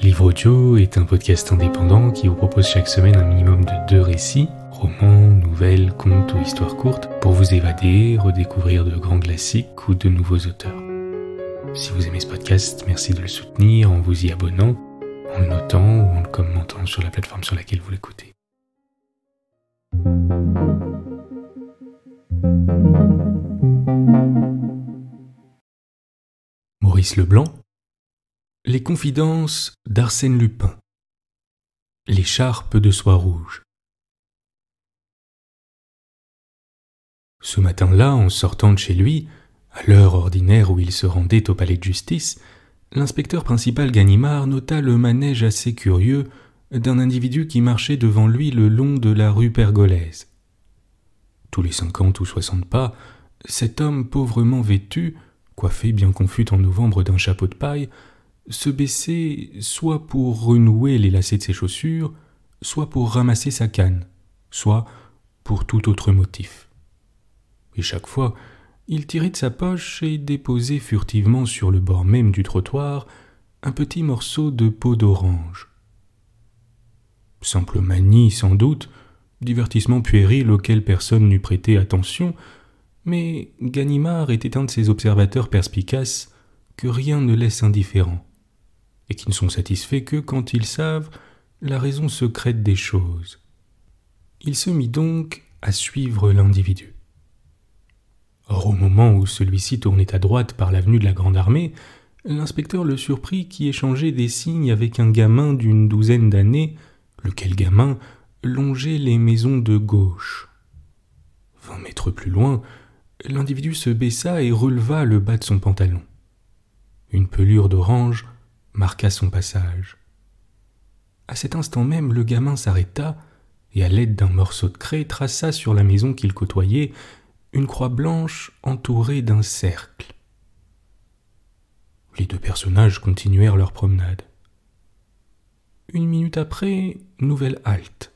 Livre Audio est un podcast indépendant qui vous propose chaque semaine un minimum de 2 récits, romans, nouvelles, contes ou histoires courtes, pour vous évader, redécouvrir de grands classiques ou de nouveaux auteurs. Si vous aimez ce podcast, merci de le soutenir en vous y abonnant, en le notant ou en le commentant sur la plateforme sur laquelle vous l'écoutez. Maurice Leblanc. Les confidences d'Arsène Lupin. L'écharpe de soie rouge. Ce matin-là, en sortant de chez lui, à l'heure ordinaire où il se rendait au palais de justice, l'inspecteur principal Ganimard nota le manège assez curieux d'un individu qui marchait devant lui le long de la rue Pergolèse. Tous les 50 ou 60 pas, cet homme pauvrement vêtu, coiffé bien qu'on fût en novembre d'un chapeau de paille, se baissait soit pour renouer les lacets de ses chaussures, soit pour ramasser sa canne, soit pour tout autre motif. Et chaque fois, il tirait de sa poche et déposait furtivement sur le bord même du trottoir un petit morceau de peau d'orange. Simple manie, sans doute, divertissement puéril auquel personne n'eût prêté attention, mais Ganimard était un de ces observateurs perspicaces que rien ne laisse indifférent, et qui ne sont satisfaits que quand ils savent la raison secrète des choses. Il se mit donc à suivre l'individu. Or, au moment où celui-ci tournait à droite par l'avenue de la Grande Armée, l'inspecteur le surprit qui échangeait des signes avec un gamin d'une 12aine d'années, lequel gamin longeait les maisons de gauche. 20 mètres plus loin, l'individu se baissa et releva le bas de son pantalon. Une pelure d'orange marqua son passage. À cet instant même, le gamin s'arrêta et, à l'aide d'un morceau de craie, traça sur la maison qu'il côtoyait une croix blanche entourée d'un cercle. Les deux personnages continuèrent leur promenade. Une minute après, nouvelle halte.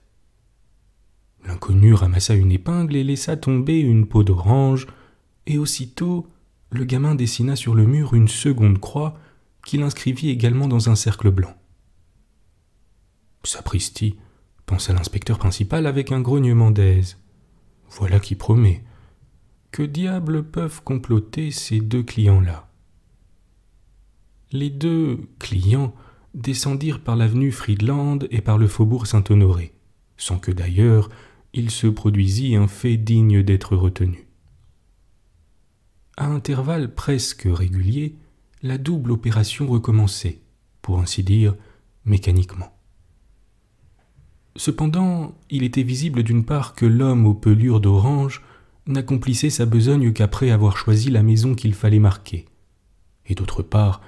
L'inconnu ramassa une épingle et laissa tomber une peau d'orange, et aussitôt, le gamin dessina sur le mur une seconde croix qu'il inscrivit également dans un cercle blanc. Sapristi, pensa l'inspecteur principal avec un grognement d'aise. Voilà qui promet. Que diable peuvent comploter ces deux clients-là? Les deux clients descendirent par l'avenue Friedland et par le faubourg Saint-Honoré, sans que d'ailleurs il se produisît un fait digne d'être retenu. À intervalles presque réguliers, la double opération recommençait, pour ainsi dire, mécaniquement. Cependant, il était visible d'une part que l'homme aux pelures d'orange n'accomplissait sa besogne qu'après avoir choisi la maison qu'il fallait marquer, et d'autre part,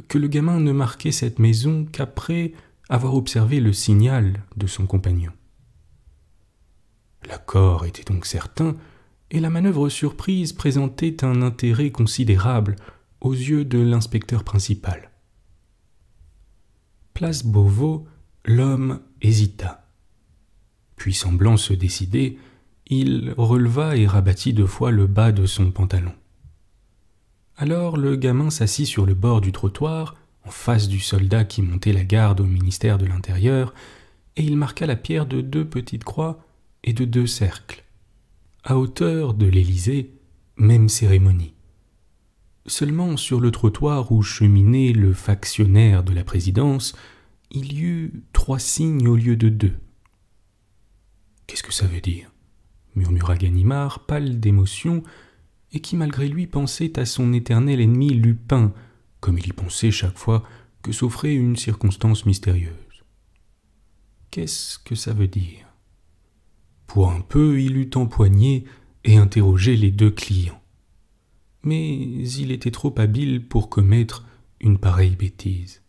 que le gamin ne marquait cette maison qu'après avoir observé le signal de son compagnon. L'accord était donc certain, et la manœuvre surprise présentait un intérêt considérable aux yeux de l'inspecteur principal. Place Beauvau, l'homme hésita. Puis, semblant se décider, il releva et rabattit 2 fois le bas de son pantalon. Alors le gamin s'assit sur le bord du trottoir, en face du soldat qui montait la garde au ministère de l'Intérieur, et il marqua la pierre de 2 petites croix et de 2 cercles. À hauteur de l'Élysée, même cérémonie. Seulement sur le trottoir où cheminait le factionnaire de la présidence, il y eut 3 signes au lieu de 2. « Qu'est-ce que ça veut dire ?» murmura Ganimard, pâle d'émotion, et qui malgré lui pensait à son éternel ennemi Lupin, comme il y pensait chaque fois que s'offrait une circonstance mystérieuse. Qu'est-ce que ça veut dire? Pour un peu, il eut empoigné et interrogé les 2 clients. Mais il était trop habile pour commettre une pareille bêtise.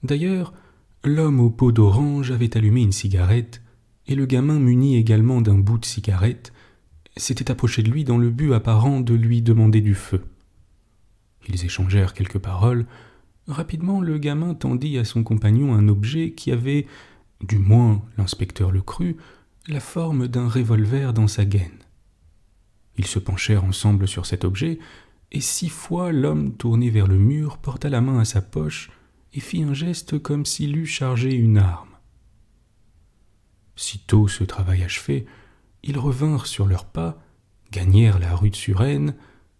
D'ailleurs, l'homme aux peaux d'orange avait allumé une cigarette, et le gamin, muni également d'un bout de cigarette, s'était approché de lui dans le but apparent de lui demander du feu. Ils échangèrent quelques paroles. Rapidement, le gamin tendit à son compagnon un objet qui avait, du moins l'inspecteur le crut, la forme d'un revolver dans sa gaine. Ils se penchèrent ensemble sur cet objet, et 6 fois l'homme tourné vers le mur porta la main à sa poche et fit un geste comme s'il eût chargé une arme. Sitôt ce travail achevé, ils revinrent sur leurs pas, gagnèrent la rue de Suresnes,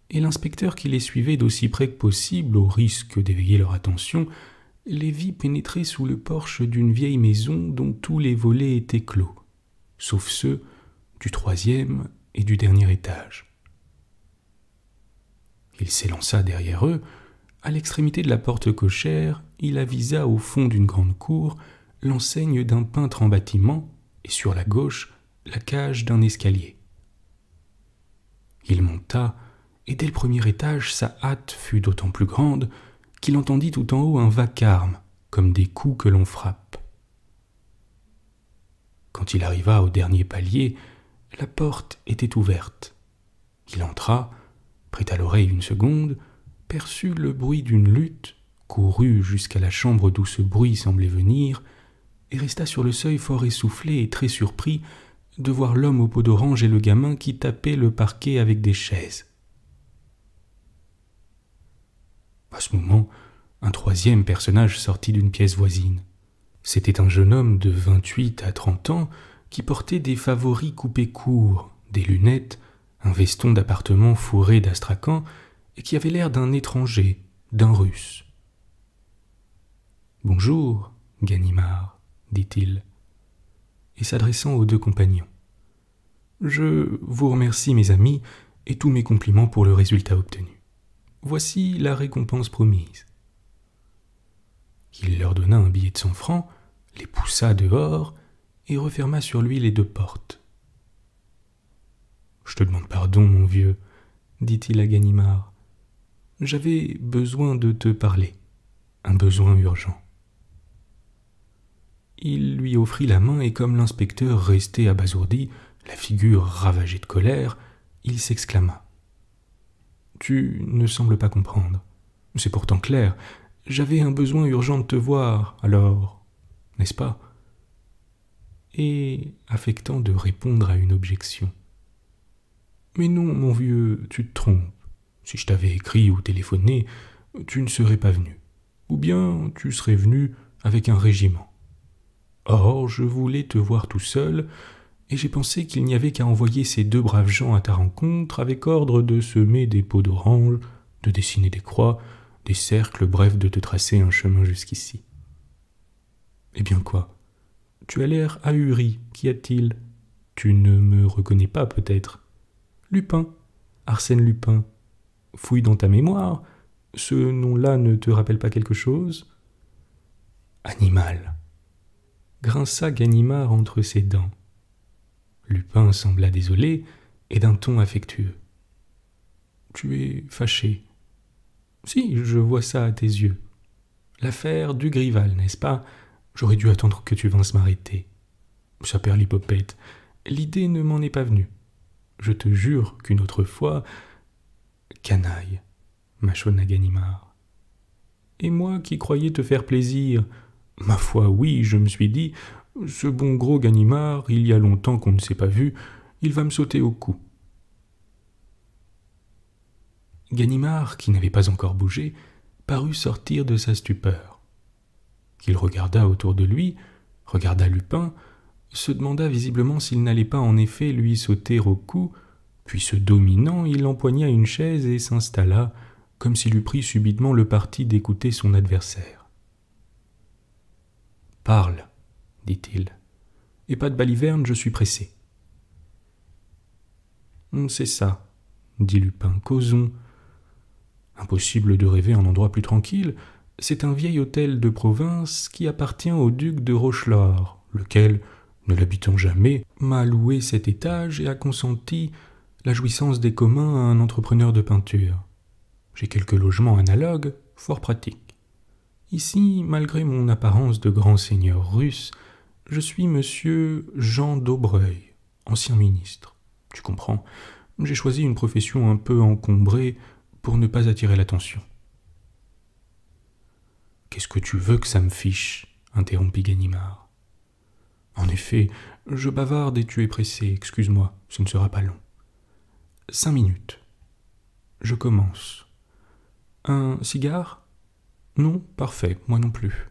et l'inspecteur qui les suivait d'aussi près que possible, au risque d'éveiller leur attention, les vit pénétrer sous le porche d'une vieille maison dont tous les volets étaient clos, sauf ceux du 3e et du dernier étage. Il s'élança derrière eux. À l'extrémité de la porte cochère, il avisa au fond d'une grande cour l'enseigne d'un peintre en bâtiment et sur la gauche la cage d'un escalier. Il monta, et dès le premier étage, sa hâte fut d'autant plus grande qu'il entendit tout en haut un vacarme, comme des coups que l'on frappe. Quand il arriva au dernier palier, la porte était ouverte. Il entra, prêta l'oreille une seconde, perçut le bruit d'une lutte, courut jusqu'à la chambre d'où ce bruit semblait venir, et resta sur le seuil fort essoufflé et très surpris de voir l'homme au pot d'orange et le gamin qui tapaient le parquet avec des chaises. À ce moment, un 3e personnage sortit d'une pièce voisine. C'était un jeune homme de 28 à 30 ans qui portait des favoris coupés courts, des lunettes, un veston d'appartement fourré d'astrakan et qui avait l'air d'un étranger, d'un Russe. « Bonjour, Ganimard, dit-il, et s'adressant aux 2 compagnons. Je vous remercie, mes amis, et tous mes compliments pour le résultat obtenu. Voici la récompense promise. » Il leur donna un billet de 100 francs, les poussa dehors et referma sur lui les 2 portes. « Je te demande pardon, mon vieux, dit-il à Ganimard. J'avais besoin de te parler, un besoin urgent. » Il lui offrit la main et comme l'inspecteur restait abasourdi, la figure ravagée de colère, il s'exclama. « Tu ne sembles pas comprendre. C'est pourtant clair. J'avais un besoin urgent de te voir, alors, n'est-ce pas ?» Et affectant de répondre à une objection. « Mais non, mon vieux, tu te trompes. Si je t'avais écrit ou téléphoné, tu ne serais pas venu. Ou bien tu serais venu avec un régiment. Or, je voulais te voir tout seul, et j'ai pensé qu'il n'y avait qu'à envoyer ces 2 braves gens à ta rencontre avec ordre de semer des pots d'orange, de dessiner des croix, des cercles, bref, de te tracer un chemin jusqu'ici. » « Eh bien quoi? Tu as l'air ahuri, qu'y a-t-il? Tu ne me reconnais pas, peut-être? Lupin, Arsène Lupin. Fouille dans ta mémoire, ce nom-là ne te rappelle pas quelque chose? » Animal, grinça Ganimard entre ses dents. Lupin sembla désolé et d'un ton affectueux. « Tu es fâché. »« Si, je vois ça à tes yeux. L'affaire Dugrival, n'est-ce pas? J'aurais dû attendre que tu vinsses m'arrêter. Ça perd l'hypopète. L'idée ne m'en est pas venue. Je te jure qu'une autre fois... » « Canaille, mâchonna Ganimard. Et moi qui croyais te faire plaisir, ma foi, oui, je me suis dit, ce bon gros Ganimard, il y a longtemps qu'on ne s'est pas vu, il va me sauter au cou. Ganimard, qui n'avait pas encore bougé, parut sortir de sa stupeur. Il regarda autour de lui, regarda Lupin, se demanda visiblement s'il n'allait pas en effet lui sauter au cou, puis se dominant, il empoigna une chaise et s'installa, comme s'il eût pris subitement le parti d'écouter son adversaire. « Parle, dit-il, et pas de baliverne, je suis pressé. »« C'est ça, dit Lupin, causons. Impossible de rêver un endroit plus tranquille, c'est un vieil hôtel de province qui appartient au duc de Rochelaure, lequel, ne l'habitant jamais, m'a loué cet étage et a consenti la jouissance des communs à un entrepreneur de peinture. J'ai quelques logements analogues, fort pratiques. Ici, malgré mon apparence de grand seigneur russe, je suis monsieur Jean d'Aubreuil, ancien ministre. Tu comprends, j'ai choisi une profession un peu encombrée pour ne pas attirer l'attention. « Qu'est-ce que tu veux que ça me fiche ?» interrompit Ganimard. « En effet, je bavarde et tu es pressé, excuse-moi, ce ne sera pas long. 5 minutes. Je commence. Un cigare ? Non, parfait, moi non plus.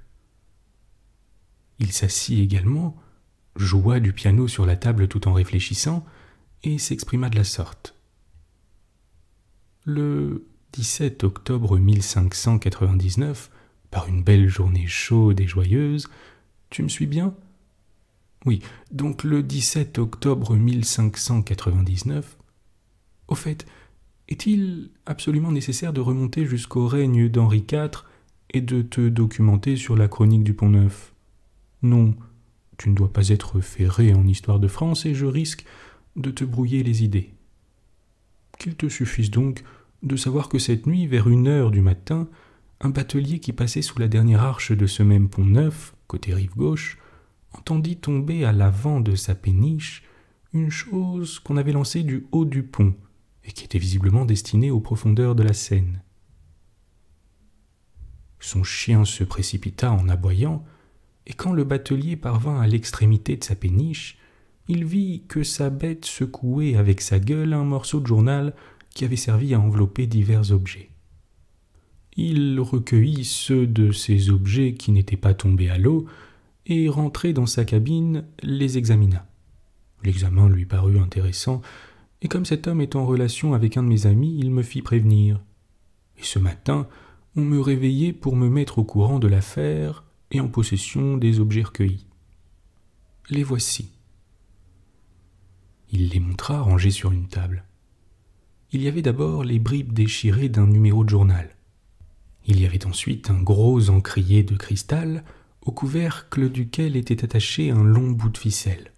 Il s'assit également, joua du piano sur la table tout en réfléchissant, et s'exprima de la sorte. Le 17 octobre 1599, par une belle journée chaude et joyeuse, tu me suis bien? Oui, donc le 17 octobre 1599. Au fait, est-il absolument nécessaire de remonter jusqu'au règne d'Henri IV et de te documenter sur la chronique du Pont-Neuf? Non, tu ne dois pas être ferré en histoire de France et je risque de te brouiller les idées. Qu'il te suffise donc de savoir que cette nuit, vers 1 heure du matin, un batelier qui passait sous la dernière arche de ce même Pont-Neuf, côté rive gauche, entendit tomber à l'avant de sa péniche une chose qu'on avait lancée du haut du pont et qui était visiblement destinée aux profondeurs de la Seine. Son chien se précipita en aboyant, et quand le batelier parvint à l'extrémité de sa péniche, il vit que sa bête secouait avec sa gueule un morceau de journal qui avait servi à envelopper divers objets. Il recueillit ceux de ces objets qui n'étaient pas tombés à l'eau, et rentré dans sa cabine, les examina. L'examen lui parut intéressant, et comme cet homme est en relation avec un de mes amis, il me fit prévenir. Et ce matin, on me réveillait pour me mettre au courant de l'affaire et en possession des objets recueillis. Les voici. Il les montra rangés sur une table. Il y avait d'abord les bribes déchirées d'un numéro de journal. Il y avait ensuite un gros encrier de cristal, au couvercle duquel était attaché un long bout de ficelle.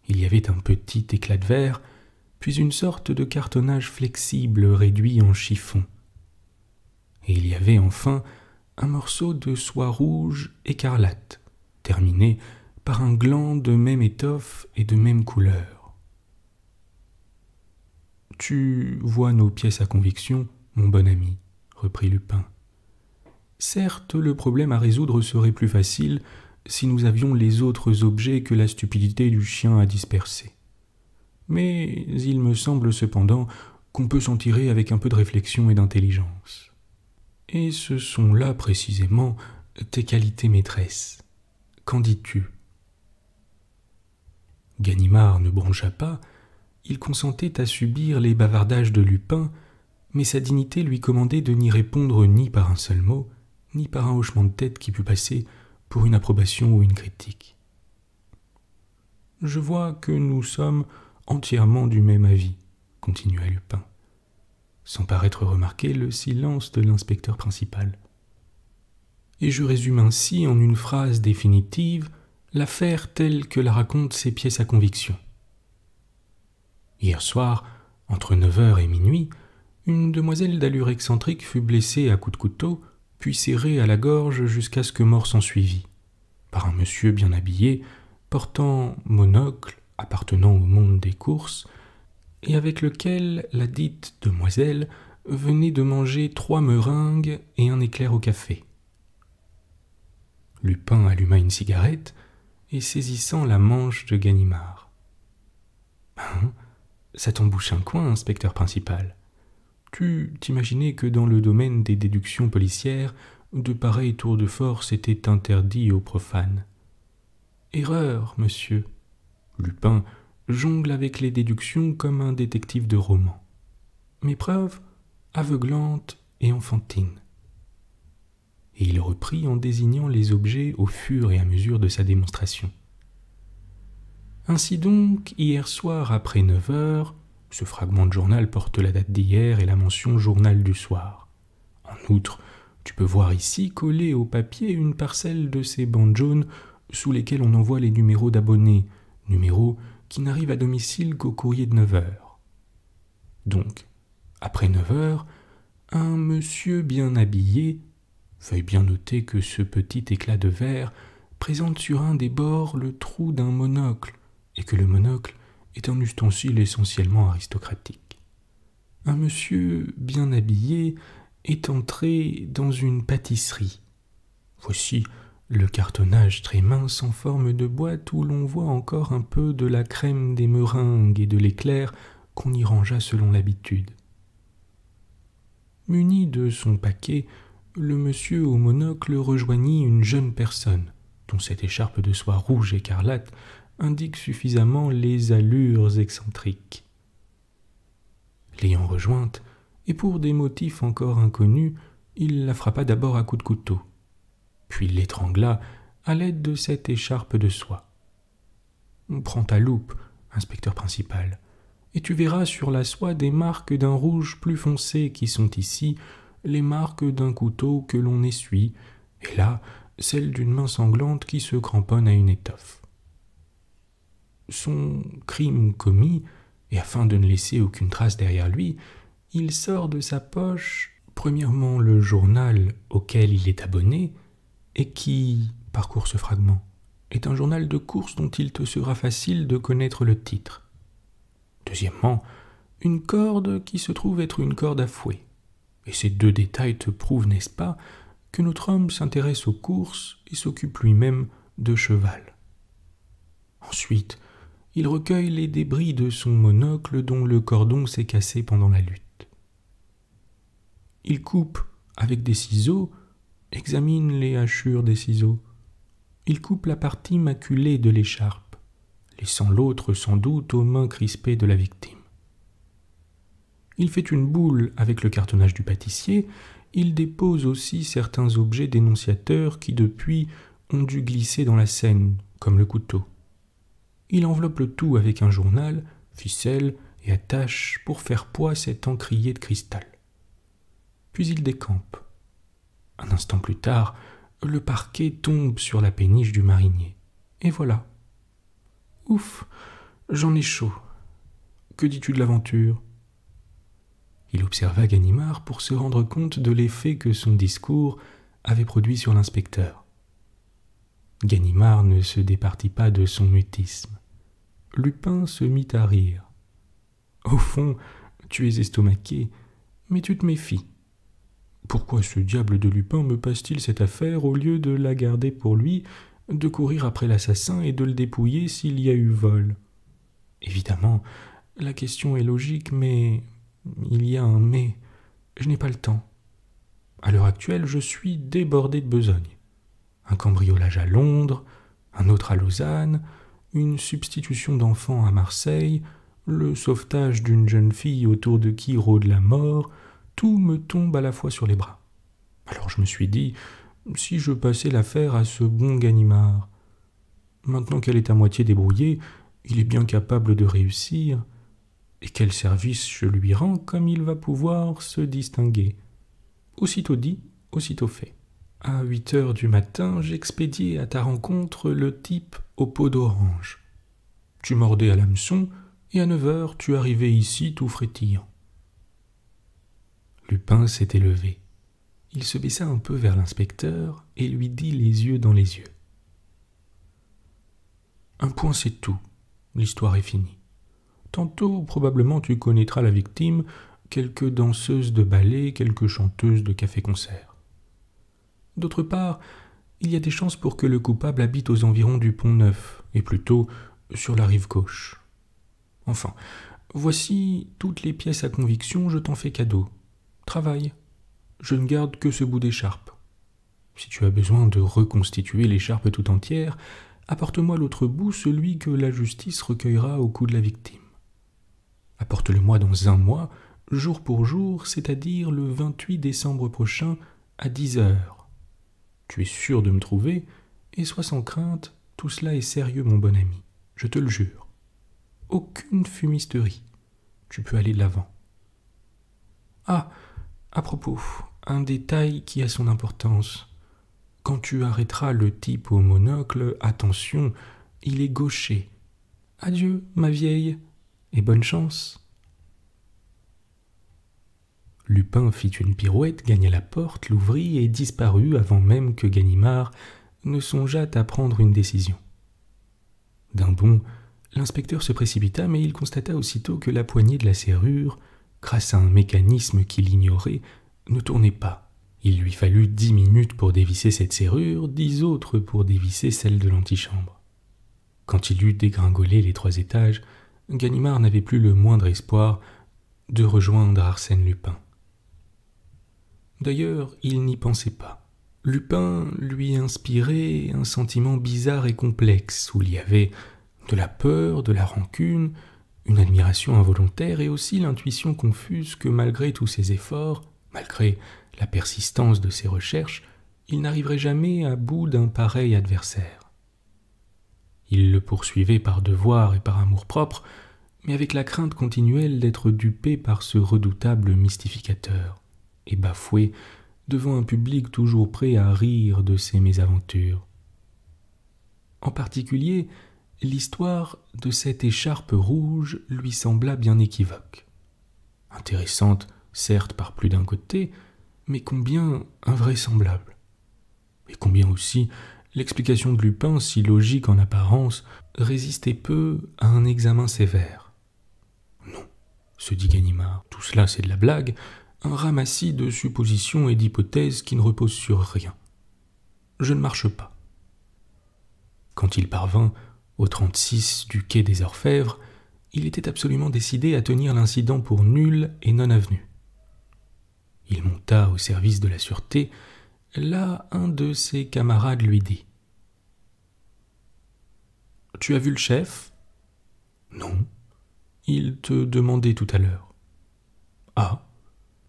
Il y avait un petit éclat de verre, puis une sorte de cartonnage flexible réduit en chiffon. Et il y avait enfin un morceau de soie rouge écarlate, terminé par un gland de même étoffe et de même couleur. « Tu vois nos pièces à conviction, mon bon ami, » reprit Lupin. « Certes, le problème à résoudre serait plus facile si nous avions les autres objets que la stupidité du chien a dispersés. Mais il me semble cependant qu'on peut s'en tirer avec un peu de réflexion et d'intelligence. Et ce sont là précisément tes qualités maîtresses. Qu'en dis-tu » Ganimard ne broncha pas, il consentait à subir les bavardages de Lupin, mais sa dignité lui commandait de n'y répondre ni par un seul mot, ni par un hochement de tête qui pût passer pour une approbation ou une critique. « Je vois que nous sommes entièrement du même avis, » continua Lupin, sans paraître remarquer le silence de l'inspecteur principal. « Et je résume ainsi en une phrase définitive l'affaire telle que la racontent ces pièces à conviction. Hier soir, entre 9 heures et minuit, une demoiselle d'allure excentrique fut blessée à coups de couteau, puis serrée à la gorge jusqu'à ce que mort s'ensuivît, par un monsieur bien habillé, portant monocle, appartenant au monde des courses, et avec lequel la dite demoiselle venait de manger 3 meringues et un éclair au café. Lupin alluma une cigarette et saisissant la manche de Ganimard. « Hein, ça t'embouche un coin, inspecteur principal. Tu t'imaginais que dans le domaine des déductions policières, de pareils tours de force étaient interdits aux profanes. Erreur, monsieur. Lupin jongle avec les déductions comme un détective de roman. Mes preuves, aveuglantes et enfantines. » Et il reprit en désignant les objets au fur et à mesure de sa démonstration. Ainsi donc, hier soir après 9 heures, ce fragment de journal porte la date d'hier et la mention journal du soir. En outre, tu peux voir ici collée au papier une parcelle de ces bandes jaunes sous lesquelles on envoie les numéros d'abonnés, numéros qui n'arrivent à domicile qu'au courrier de 9 heures. Donc, après 9 heures, un monsieur bien habillé, veuille bien noter que ce petit éclat de verre présente sur un des bords le trou d'un monocle, et que le monocle est un ustensile essentiellement aristocratique. Un monsieur bien habillé est entré dans une pâtisserie. Voici le cartonnage très mince en forme de boîte où l'on voit encore un peu de la crème des meringues et de l'éclair qu'on y rangea selon l'habitude. Muni de son paquet, le monsieur au monocle rejoignit une jeune personne, dont cette écharpe de soie rouge écarlate indique suffisamment les allures excentriques. L'ayant rejointe, et pour des motifs encore inconnus, il la frappa d'abord à coups de couteau, puis l'étrangla à l'aide de cette écharpe de soie. « Prends ta loupe, inspecteur principal, et tu verras sur la soie des marques d'un rouge plus foncé qui sont ici les marques d'un couteau que l'on essuie, et là, celle d'une main sanglante qui se cramponne à une étoffe. » Son crime commis, et afin de ne laisser aucune trace derrière lui, il sort de sa poche, premièrement le journal auquel il est abonné, et qui parcourt ce fragment, est un journal de course dont il te sera facile de connaître le titre. Deuxièmement, une corde qui se trouve être une corde à fouet. Et ces deux détails te prouvent, n'est-ce pas, que notre homme s'intéresse aux courses et s'occupe lui-même de cheval. Ensuite, il recueille les débris de son monocle dont le cordon s'est cassé pendant la lutte. Il coupe avec des ciseaux, examine les hachures des ciseaux. Il coupe la partie maculée de l'écharpe, laissant l'autre sans doute aux mains crispées de la victime. Il fait une boule avec le cartonnage du pâtissier. Il dépose aussi certains objets dénonciateurs qui depuis ont dû glisser dans la Seine, comme le couteau. Il enveloppe le tout avec un journal, ficelle et attache pour faire poids cet encrier de cristal. Puis il décampe. Un instant plus tard, le parquet tombe sur la péniche du marinier. Et voilà. Ouf, j'en ai chaud. Que dis-tu de l'aventure ? Il observa Ganimard pour se rendre compte de l'effet que son discours avait produit sur l'inspecteur. Ganimard ne se départit pas de son mutisme. Lupin se mit à rire. « Au fond, tu es estomaqué, mais tu te méfies. Pourquoi ce diable de Lupin me passe-t-il cette affaire au lieu de la garder pour lui, de courir après l'assassin et de le dépouiller s'il y a eu vol ? Évidemment, la question est logique, mais il y a un mais. Je n'ai pas le temps. À l'heure actuelle, je suis débordé de besogne. Un cambriolage à Londres, un autre à Lausanne, une substitution d'enfants à Marseille, le sauvetage d'une jeune fille autour de qui rôde la mort, tout me tombe à la fois sur les bras. Alors je me suis dit, si je passais l'affaire à ce bon Ganimard. Maintenant qu'elle est à moitié débrouillée, il est bien capable de réussir. Et quel service je lui rends comme il va pouvoir se distinguer. Aussitôt dit, aussitôt fait. À 8 heures du matin, j'expédiai à ta rencontre le type au pot d'orange. Tu mordais à l'hameçon, et à 9 heures, tu arrivais ici tout frétillant. Lupin s'était levé. Il se baissa un peu vers l'inspecteur et lui dit les yeux dans les yeux. Un point c'est tout, l'histoire est finie. Tantôt, probablement, tu connaîtras la victime, quelques danseuses de ballet, quelques chanteuses de café-concert. D'autre part, il y a des chances pour que le coupable habite aux environs du Pont-Neuf, et plutôt sur la rive gauche. Enfin, voici toutes les pièces à conviction, je t'en fais cadeau. Travaille. Je ne garde que ce bout d'écharpe. Si tu as besoin de reconstituer l'écharpe tout entière, apporte-moi l'autre bout, celui que la justice recueillera au cou de la victime. Apporte-le-moi dans 1 mois, jour pour jour, c'est-à-dire le 28 décembre prochain, à 10 heures. Tu es sûr de me trouver, et sois sans crainte, tout cela est sérieux, mon bon ami, je te le jure. Aucune fumisterie. Tu peux aller de l'avant. Ah, à propos, un détail qui a son importance. Quand tu arrêteras le type au monocle, attention, il est gaucher. Adieu, ma vieille, et bonne chance. Lupin fit une pirouette, gagna la porte, l'ouvrit et disparut avant même que Ganimard ne songeât à prendre une décision. D'un bond, l'inspecteur se précipita, mais il constata aussitôt que la poignée de la serrure, grâce à un mécanisme qu'il ignorait, ne tournait pas. Il lui fallut 10 minutes pour dévisser cette serrure, 10 autres pour dévisser celle de l'antichambre. Quand il eut dégringolé les 3 étages, Ganimard n'avait plus le moindre espoir de rejoindre Arsène Lupin. D'ailleurs, il n'y pensait pas. Lupin lui inspirait un sentiment bizarre et complexe, où il y avait de la peur, de la rancune, une admiration involontaire et aussi l'intuition confuse que malgré tous ses efforts, malgré la persistance de ses recherches, il n'arriverait jamais à bout d'un pareil adversaire. Il le poursuivait par devoir et par amour-propre, mais avec la crainte continuelle d'être dupé par ce redoutable mystificateur, et bafoué devant un public toujours prêt à rire de ses mésaventures. En particulier, l'histoire de cette écharpe rouge lui sembla bien équivoque. Intéressante, certes par plus d'un côté, mais combien invraisemblable. Et combien aussi l'explication de Lupin, si logique en apparence, résistait peu à un examen sévère. Non, se dit Ganimard, tout cela c'est de la blague, un ramassis de suppositions et d'hypothèses qui ne reposent sur rien. Je ne marche pas. Quand il parvint au 36 du quai des Orfèvres, il était absolument décidé à tenir l'incident pour nul et non avenu. Il monta au service de la sûreté. Là, un de ses camarades lui dit « Tu as vu le chef ?»« Non. Il te demandait tout à l'heure. »« Ah,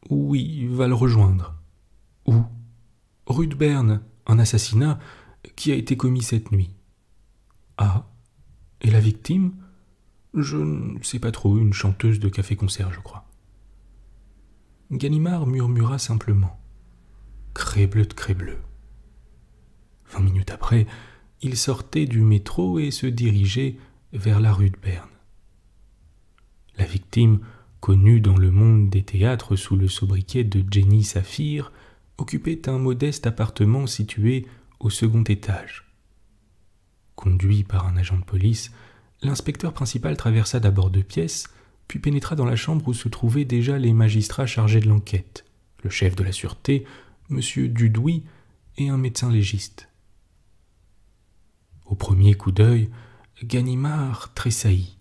oui, va le rejoindre. »« Où ?»« Rue de Berne, un assassinat qui a été commis cette nuit. »« Ah, et la victime ? Je ne sais pas trop, une chanteuse de café-concert, je crois. » Ganimard murmura simplement « Crébleu de crébleu !» 20 minutes après, il sortait du métro et se dirigeait vers la rue de Berne. La victime, connue dans le monde des théâtres sous le sobriquet de Jenny Saphir, occupait un modeste appartement situé au second étage. Conduit par un agent de police, l'inspecteur principal traversa d'abord 2 pièces, puis pénétra dans la chambre où se trouvaient déjà les magistrats chargés de l'enquête, le chef de la sûreté, M. Dudouis, et un médecin légiste. Au premier coup d'œil, Ganimard tressaillit.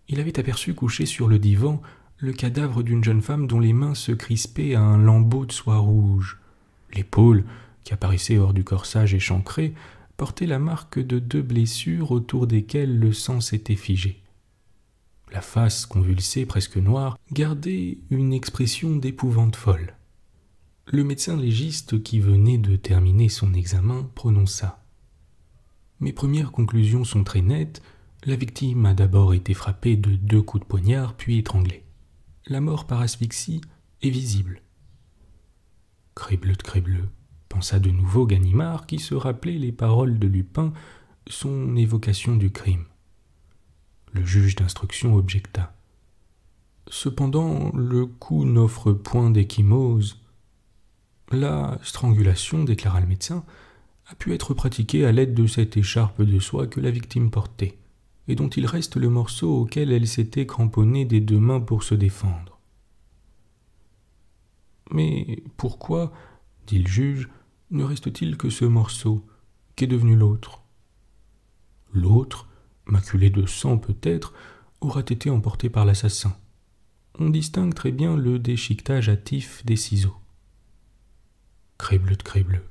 Il avait aperçu couché sur le divan le cadavre d'une jeune femme dont les mains se crispaient à un lambeau de soie rouge. L'épaule, qui apparaissait hors du corsage échancré, portait la marque de 2 blessures autour desquelles le sang s'était figé. La face convulsée, presque noire, gardait une expression d'épouvante folle. Le médecin légiste qui venait de terminer son examen prononça « Mes premières conclusions sont très nettes. La victime a d'abord été frappée de 2 coups de poignard, puis étranglée. La mort par asphyxie est visible. » Crébleu de crébleu, pensa de nouveau Ganimard qui se rappelait les paroles de Lupin, son évocation du crime. Le juge d'instruction objecta. « Cependant, le coup n'offre point d'échymose. La strangulation, déclara le médecin, a pu être pratiquée à l'aide de cette écharpe de soie que la victime portait, et dont il reste le morceau auquel elle s'était cramponnée des 2 mains pour se défendre. »« Mais pourquoi, dit le juge, ne reste-t-il que ce morceau? Qu'est devenu l'autre ? » ?»« L'autre, maculé de sang peut-être, aura été emporté par l'assassin. On distingue très bien le déchiquetage hâtif des ciseaux. » Crébleu de crébleu,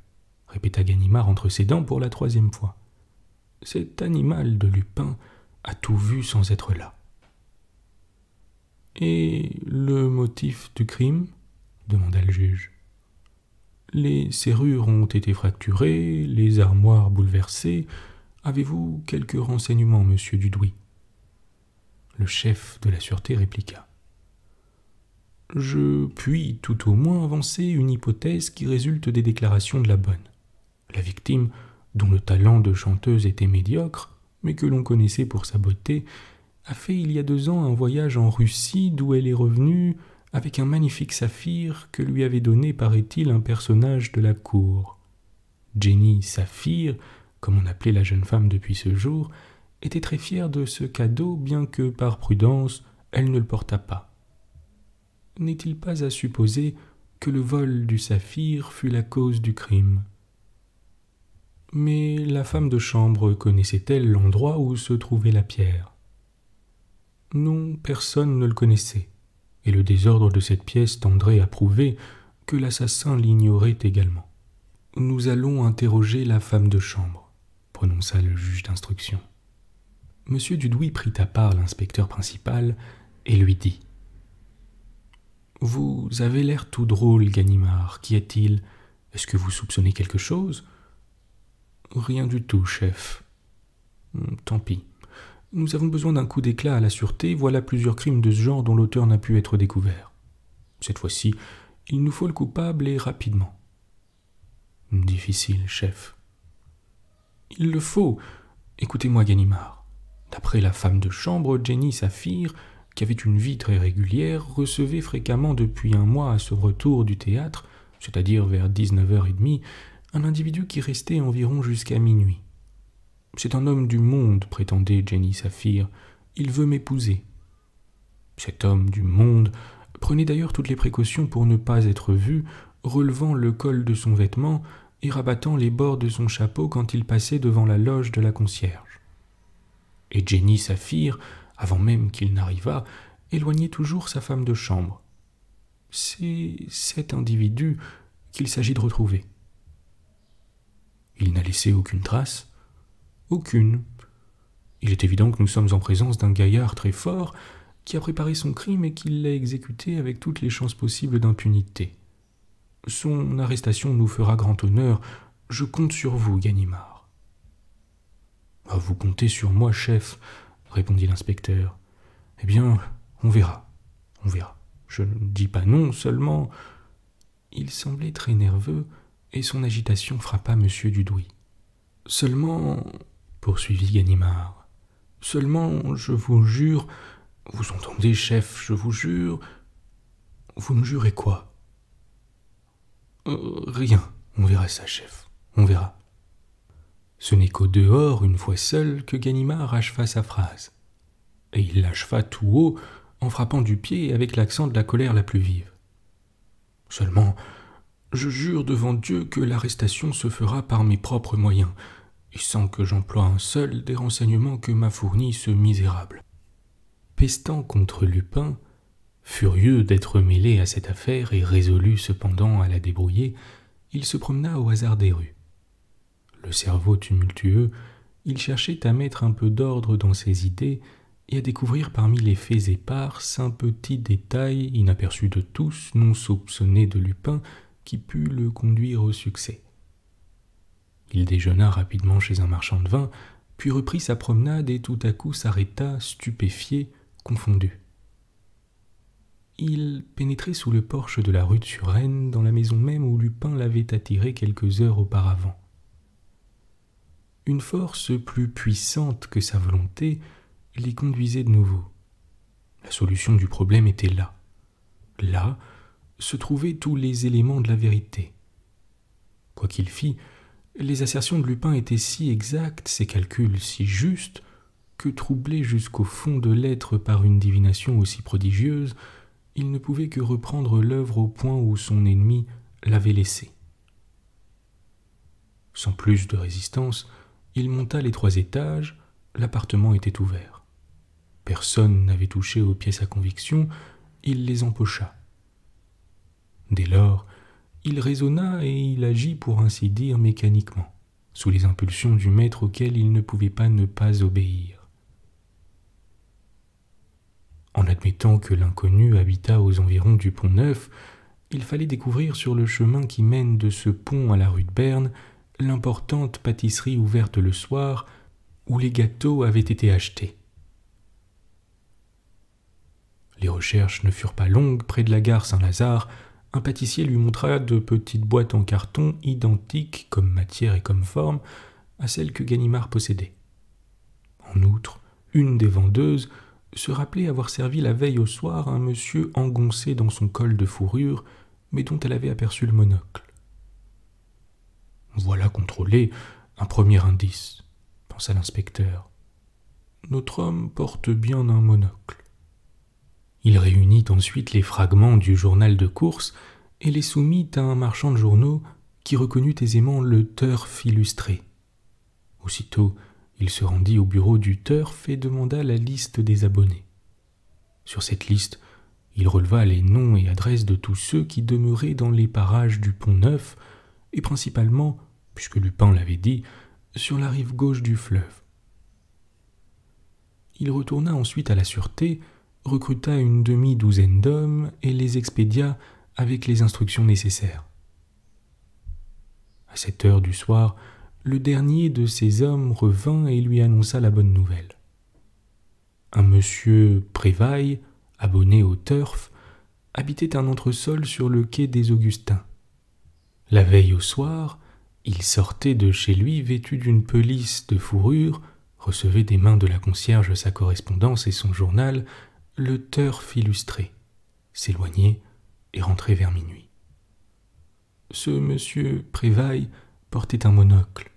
répéta Ganimard entre ses dents pour la 3e fois. Cet animal de Lupin a tout vu sans être là. Et le motif du crime ? Demanda le juge. Les serrures ont été fracturées, les armoires bouleversées. Avez-vous quelques renseignements, monsieur Dudouis ? Le chef de la sûreté répliqua. Je puis tout au moins avancer une hypothèse qui résulte des déclarations de la bonne. La victime, dont le talent de chanteuse était médiocre, mais que l'on connaissait pour sa beauté, a fait il y a 2 ans un voyage en Russie d'où elle est revenue avec un magnifique saphir que lui avait donné, paraît-il, un personnage de la cour. Jenny Saphir, comme on appelait la jeune femme depuis ce jour, était très fière de ce cadeau, bien que, par prudence, elle ne le portât pas. N'est-il pas à supposer que le vol du saphir fut la cause du crime ? Mais la femme de chambre connaissait-elle l'endroit où se trouvait la pierre ? Non, personne ne le connaissait, et le désordre de cette pièce tendrait à prouver que l'assassin l'ignorait également. « Nous allons interroger la femme de chambre », prononça le juge d'instruction. Monsieur Dudouis prit à part l'inspecteur principal et lui dit « Vous avez l'air tout drôle, Ganimard. Qu'y a-t-il? Est-ce que vous soupçonnez quelque chose ?»« Rien du tout, chef. »« Tant pis. Nous avons besoin d'un coup d'éclat à la sûreté. Voilà plusieurs crimes de ce genre dont l'auteur n'a pu être découvert. Cette fois-ci, il nous faut le coupable et rapidement. »« Difficile, chef. »« Il le faut. Écoutez-moi, Ganimard. D'après la femme de chambre, Jenny Saphir, qui avait une vie très régulière, recevait fréquemment depuis un mois à son retour du théâtre, c'est-à-dire vers 19h30, un individu qui restait environ jusqu'à minuit. C'est un homme du monde, prétendait Jenny Saphir. Il veut m'épouser. Cet homme du monde prenait d'ailleurs toutes les précautions pour ne pas être vu, relevant le col de son vêtement et rabattant les bords de son chapeau quand il passait devant la loge de la concierge. Et Jenny Saphir, avant même qu'il n'arrivât, éloignait toujours sa femme de chambre. C'est cet individu qu'il s'agit de retrouver. Il n'a laissé aucune trace. Aucune. Il est évident que nous sommes en présence d'un gaillard très fort qui a préparé son crime et qui l'a exécuté avec toutes les chances possibles d'impunité. Son arrestation nous fera grand honneur. Je compte sur vous, Ganimard. « Vous comptez sur moi, chef, » répondit l'inspecteur. « Eh bien, on verra. Je ne dis pas non, seulement... » Il semblait très nerveux et son agitation frappa M. Dudouis. « Seulement, » poursuivit Ganimard, « seulement, je vous jure... » « Vous entendez, chef, je vous jure... » »« Vous me jurez quoi ?»« Rien, on verra ça, chef, on verra. » Ce n'est qu'au dehors, une fois seul, que Ganimard acheva sa phrase. Et il l'acheva tout haut, en frappant du pied avec l'accent de la colère la plus vive. « Seulement, je jure devant Dieu que l'arrestation se fera par mes propres moyens, et sans que j'emploie un seul des renseignements que m'a fournis ce misérable. » Pestant contre Lupin, furieux d'être mêlé à cette affaire et résolu cependant à la débrouiller, il se promena au hasard des rues. Le cerveau tumultueux, il cherchait à mettre un peu d'ordre dans ses idées et à découvrir parmi les faits épars un petit détail inaperçu de tous, non soupçonné de Lupin, qui put le conduire au succès. Il déjeuna rapidement chez un marchand de vin, puis reprit sa promenade et tout à coup s'arrêta, stupéfié, confondu. Il pénétrait sous le porche de la rue de Suresnes, dans la maison même où Lupin l'avait attiré quelques heures auparavant. Une force plus puissante que sa volonté l'y conduisait de nouveau. La solution du problème était là. Là se trouvaient tous les éléments de la vérité. Quoi qu'il fît, les assertions de Lupin étaient si exactes, ses calculs si justes, que troublé jusqu'au fond de l'être par une divination aussi prodigieuse, il ne pouvait que reprendre l'œuvre au point où son ennemi l'avait laissée. Sans plus de résistance, il monta les 3 étages, l'appartement était ouvert. Personne n'avait touché aux pièces à conviction, il les empocha. Dès lors, il raisonna et il agit pour ainsi dire mécaniquement, sous les impulsions du maître auquel il ne pouvait pas ne pas obéir. En admettant que l'inconnu habitât aux environs du Pont-Neuf, il fallait découvrir sur le chemin qui mène de ce pont à la rue de Berne l'importante pâtisserie ouverte le soir où les gâteaux avaient été achetés. Les recherches ne furent pas longues. Près de la gare Saint-Lazare, un pâtissier lui montra de petites boîtes en carton identiques comme matière et comme forme à celles que Ganimard possédait. En outre, une des vendeuses se rappelait avoir servi la veille au soir un monsieur engoncé dans son col de fourrure, mais dont elle avait aperçu le monocle. « Voilà contrôlé un premier indice, » pensa l'inspecteur. « Notre homme porte bien un monocle. » Il réunit ensuite les fragments du journal de course et les soumit à un marchand de journaux qui reconnut aisément le Turf illustré. Aussitôt, il se rendit au bureau du Turf et demanda la liste des abonnés. Sur cette liste, Il releva les noms et adresses de tous ceux qui demeuraient dans les parages du Pont-Neuf, et principalement, puisque Lupin l'avait dit, sur la rive gauche du fleuve. Il retourna ensuite à la sûreté, recruta une demi-douzaine d'hommes et les expédia avec les instructions nécessaires. À 7 heures du soir, le dernier de ces hommes revint et lui annonça la bonne nouvelle. Un monsieur Prévailles, abonné au Turf, habitait un entresol sur le quai des Augustins. La veille au soir, il sortait de chez lui vêtu d'une pelisse de fourrure, recevait des mains de la concierge sa correspondance et son journal, le Turf illustré, s'éloignait et rentrait vers minuit. Ce monsieur Prévailles portait un monocle.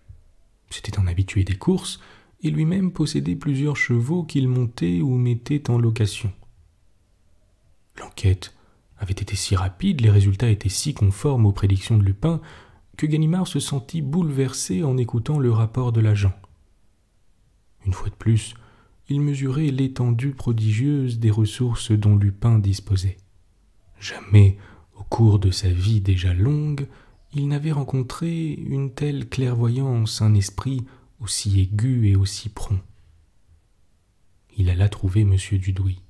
C'était un habitué des courses et lui-même possédait plusieurs chevaux qu'il montait ou mettait en location. L'enquête avait été si rapide, les résultats étaient si conformes aux prédictions de Lupin, que Ganimard se sentit bouleversé en écoutant le rapport de l'agent. Une fois de plus, il mesurait l'étendue prodigieuse des ressources dont Lupin disposait. Jamais, au cours de sa vie déjà longue, il n'avait rencontré une telle clairvoyance, un esprit aussi aigu et aussi prompt. Il alla trouver M. Dudouis.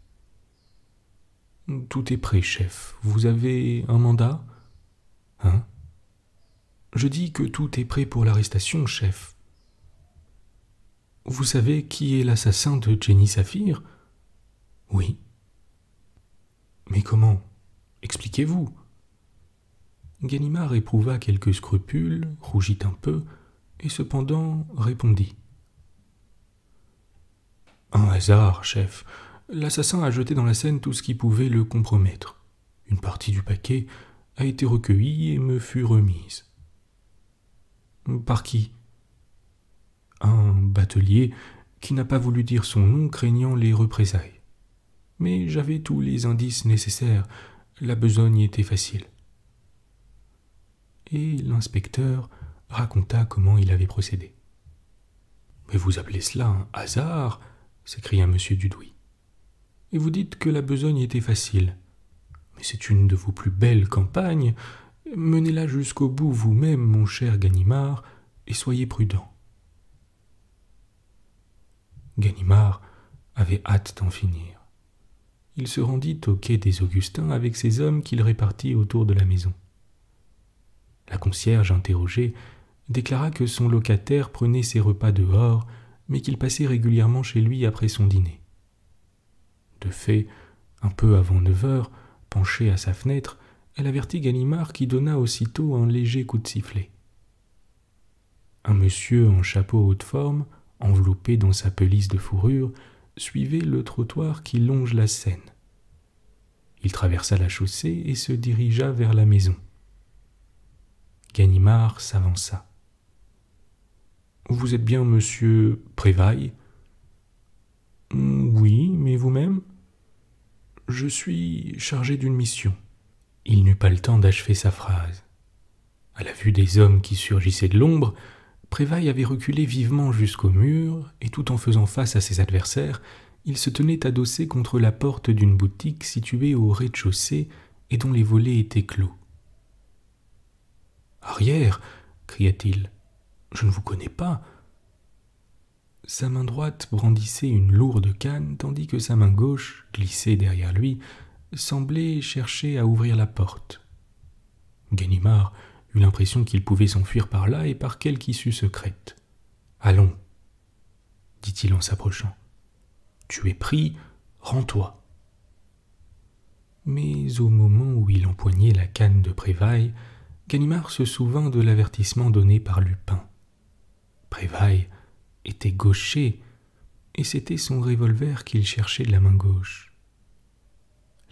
« Tout est prêt, chef. Vous avez un mandat ? » « Hein ? Je dis que tout est prêt pour l'arrestation, chef. »« Vous savez qui est l'assassin de Jenny Saphir ? » ?»« Oui. »« Mais comment ? Expliquez-vous. » Ganimard éprouva quelques scrupules, rougit un peu, et cependant répondit. « Un hasard, chef. L'assassin a jeté dans la Seine tout ce qui pouvait le compromettre. Une partie du paquet a été recueillie et me fut remise. »« Par qui ? » ?»« Un batelier qui n'a pas voulu dire son nom craignant les représailles. Mais j'avais tous les indices nécessaires. La besogne était facile. » Et l'inspecteur raconta comment il avait procédé. « Mais vous appelez cela un hasard ?» s'écria M. Dudouis. « Et vous dites que la besogne était facile. Mais c'est une de vos plus belles campagnes. Menez-la jusqu'au bout vous-même, mon cher Ganimard, et soyez prudent. » Ganimard avait hâte d'en finir. Il se rendit au quai des Augustins avec ses hommes qu'il répartit autour de la maison. La concierge, interrogée, déclara que son locataire prenait ses repas dehors, mais qu'il passait régulièrement chez lui après son dîner. De fait, un peu avant 9 heures, penchée à sa fenêtre, elle avertit Ganimard qui donna aussitôt un léger coup de sifflet. Un monsieur en chapeau haute forme, enveloppé dans sa pelisse de fourrure, suivait le trottoir qui longe la Seine. Il traversa la chaussée et se dirigea vers la maison. Ganimard s'avança. « Vous êtes bien monsieur Prévailles ? » ?»« Oui, mais vous-même ? » ?»« Je suis chargé d'une mission. » Il n'eut pas le temps d'achever sa phrase. À la vue des hommes qui surgissaient de l'ombre, Prévailles avait reculé vivement jusqu'au mur, et tout en faisant face à ses adversaires, il se tenait adossé contre la porte d'une boutique située au rez-de-chaussée et dont les volets étaient clos. « Arrière !» cria-t-il. « Je ne vous connais pas. » Sa main droite brandissait une lourde canne, tandis que sa main gauche, glissée derrière lui, semblait chercher à ouvrir la porte. Ganimard eut l'impression qu'il pouvait s'enfuir par là et par quelque issue secrète. « Allons, dit-il en s'approchant. Tu es pris, rends-toi. » Mais au moment où il empoignait la canne de Prévailles, Ganimard se souvint de l'avertissement donné par Lupin. Prévailles était gaucher, et c'était son revolver qu'il cherchait de la main gauche.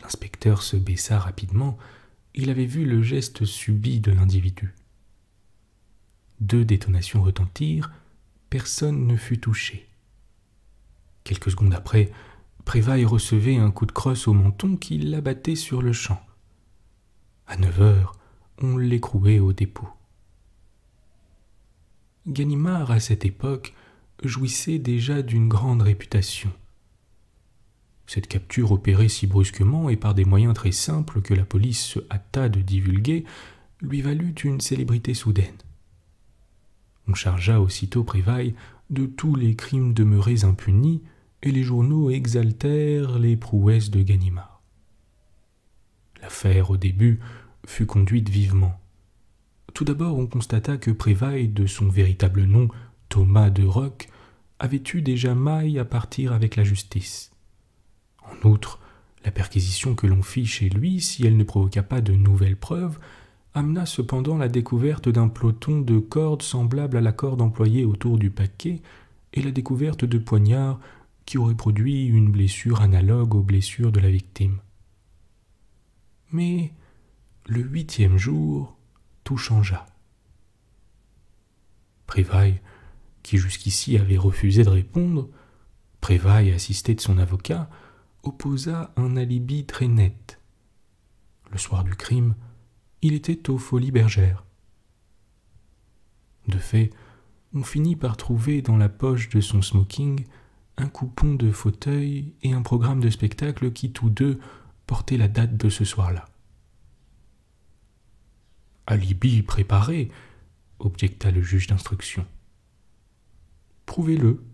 L'inspecteur se baissa rapidement. Il avait vu le geste subit de l'individu. 2 détonations retentirent, personne ne fut touché. Quelques secondes après, Prévailles recevait un coup de crosse au menton qui l'abattait sur le champ. À 9 heures, on l'écrouait au dépôt. Ganimard, à cette époque, jouissait déjà d'une grande réputation. Cette capture opérée si brusquement et par des moyens très simples que la police se hâta de divulguer lui valut une célébrité soudaine. On chargea aussitôt Prévailles de tous les crimes demeurés impunis et les journaux exaltèrent les prouesses de Ganimard. L'affaire, au début, fut conduite vivement. Tout d'abord, on constata que Prévailles, de son véritable nom, Thomas de Rock, avait eu déjà maille à partir avec la justice. En outre, la perquisition que l'on fit chez lui, si elle ne provoqua pas de nouvelles preuves, amena cependant la découverte d'un peloton de cordes semblable à la corde employée autour du paquet et la découverte de poignards qui auraient produit une blessure analogue aux blessures de la victime. Mais le 8e jour, tout changea. Prévailles, qui jusqu'ici avait refusé de répondre, Prévailles, assisté de son avocat, opposa un alibi très net. Le soir du crime, il était aux Folies Bergères. De fait, on finit par trouver dans la poche de son smoking un coupon de fauteuil et un programme de spectacle qui, tous deux, portaient la date de ce soir-là. « Alibi préparé », objecta le juge d'instruction. « Prouvez-le »,